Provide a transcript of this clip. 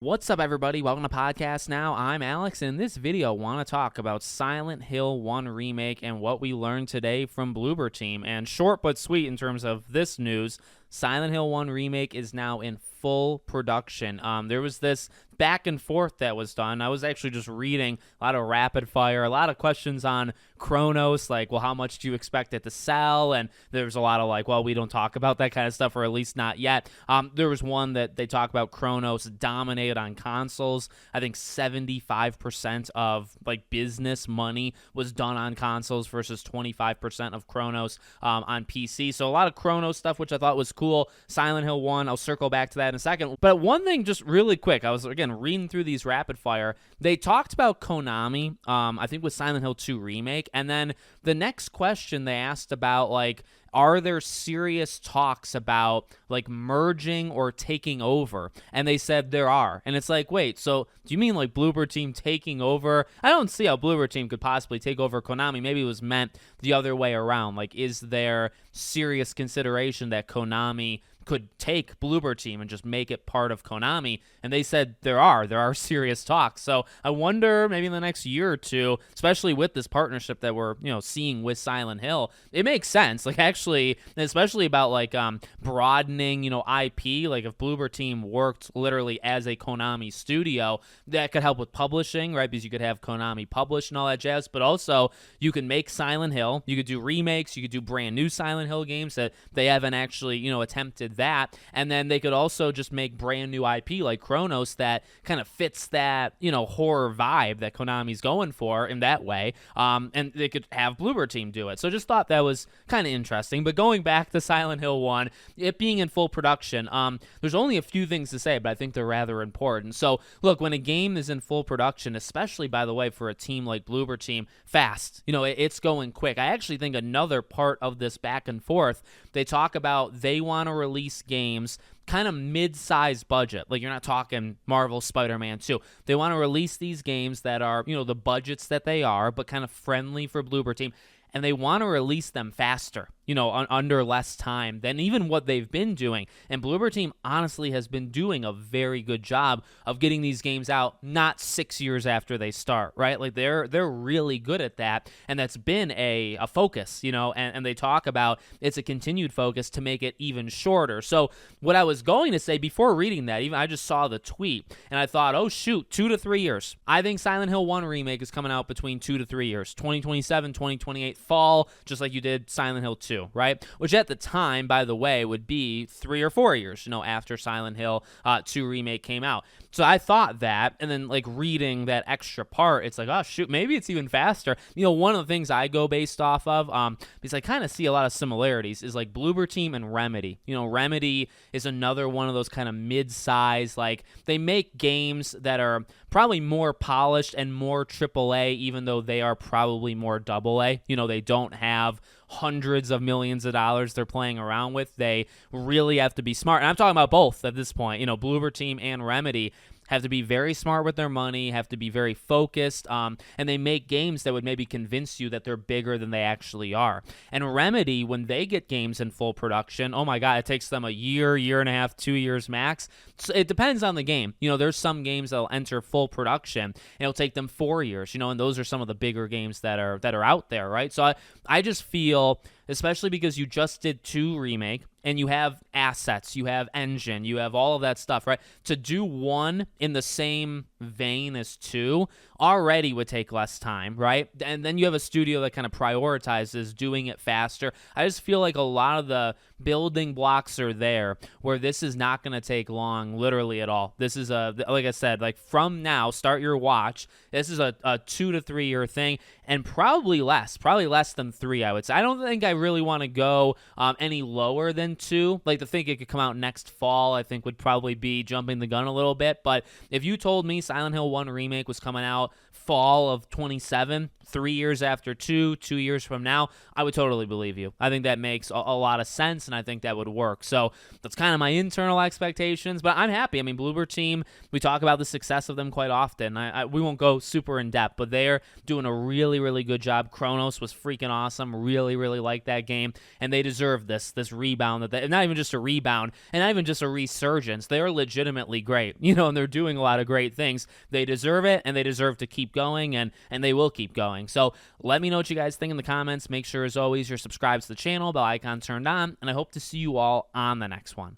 What's up, everybody? Welcome to Podcast Now. I'm Alex, and in this video, I want to talk about Silent Hill 1 Remake and what we learned today from Bloober Team. And short but sweet in terms of this news, Silent Hill 1 Remake is now in full production. There was this back and forth that was done. I was actually just reading a lot of rapid fire, a lot of questions on Chronos, like, well, how much do you expect it to sell? And there's a lot of like, well, we don't talk about that kind of stuff, or at least not yet. There was one that they talk about Chronos dominated on consoles. I think 75% of like business money was done on consoles versus 25% of Chronos on PC. So a lot of Chronos stuff, which I thought was cool. Silent Hill 1, I'll circle back to that in a second. But one thing just really quick, I was, again, reading through these rapid fire. They talked about Konami, I think with Silent Hill 2 Remake. And then the next question they asked about, like, are there serious talks about like merging or taking over? And they said there are. And it's like, wait, so do you mean like Bloober Team taking over? I don't see how Bloober Team could possibly take over Konami. Maybe it was meant the other way around. Like, is there serious consideration that Konami could take Bloober Team and just make it part of Konami? And they said there are serious talks. So I wonder, maybe in the next year or two, especially with this partnership that we're seeing with Silent Hill, it makes sense. Like, actually, especially about like broadening IP. Like, if Bloober Team worked literally as a Konami studio, that could help with publishing, right? Because you could have Konami publish and all that jazz. But also, you can make Silent Hill. You could do remakes. You could do brand new Silent Hill games that they haven't actually attempted that. And then they could also just make brand new IP like Chronos that kind of fits that horror vibe that Konami's going for in that way. And they could have Bloober Team do it. So just thought that was kind of interesting. But going back to Silent Hill 1, it being in full production, there's only a few things to say, but I think they're rather important. So look, when a game is in full production, especially, by the way, for a team like Bloober Team, fast, it's going quick. I actually think another part of this back and forth, they talk about they want to release games kind of mid-size budget. Like, you're not talking Marvel Spider-Man 2. They want to release these games that are, the budgets that they are, but kind of friendly for Bloober Team. And they want to release them faster, under less time than even what they've been doing. And Bloober Team honestly has been doing a very good job of getting these games out not 6 years after they start, right? Like, they're really good at that, and that's been a focus, and they talk about it's a continued focus to make it even shorter. So what I was going to say before reading that, even I just saw the tweet, and I thought, oh shoot, 2 to 3 years. I think Silent Hill 1 Remake is coming out between 2 to 3 years, 2027, 2028, fall, just like you did Silent Hill 2, right? Which at the time, by the way, would be 3 or 4 years, after Silent Hill 2 Remake came out. So I thought that, and then like reading that extra part, it's like, oh shoot, maybe it's even faster. One of the things I go based off of, because I kind of see a lot of similarities, is like Bloober Team and Remedy. Remedy is another one of those kind of mid-size, like, they make games that are probably more polished and more AAA, even though they are probably more AA. They don't have hundreds of millions of dollars they're playing around with. They really have to be smart. And I'm talking about both at this point. Bloober Team and Remedy have to be very smart with their money, have to be very focused, and they make games that would maybe convince you that they're bigger than they actually are. And Remedy, when they get games in full production, oh my God, it takes them a year, year and a half, 2 years max. So it depends on the game. There's some games that'll enter full production, and it'll take them 4 years, and those are some of the bigger games that are out there, right? So I just feel, especially because you just did 2 Remake, and you have assets, you have engine, you have all of that stuff, right? To do 1 in the same vein as 2 already would take less time, right? And then you have a studio that kind of prioritizes doing it faster. I just feel like a lot of the building blocks are there where this is not going to take long, literally at all. This is like I said, like, from now, start your watch. This is a 2 to 3 year thing, and probably less than 3, I would say. I don't think I really want to go any lower than 2. Like, to think it could come out next fall, I think would probably be jumping the gun a little bit. But if you told me Silent Hill 1 Remake was coming out fall of 27, 3 years after 2 years from now, I would totally believe you. I think that makes a lot of sense, and I think that would work. So that's kind of my internal expectations, but I'm happy. I mean, Bloober Team, we talk about the success of them quite often. We won't go super in depth, but they're doing a really, really, really good job. Chronos was freaking awesome. Really, really liked that game, and they deserve this rebound. Not even just a rebound, and not even just a resurgence. They're legitimately great, and they're doing a lot of great things. They deserve it, and they deserve to keep going, and they will keep going. So let me know what you guys think in the comments. Make sure, as always, you're subscribed to the channel, bell icon turned on, and I hope to see you all on the next one.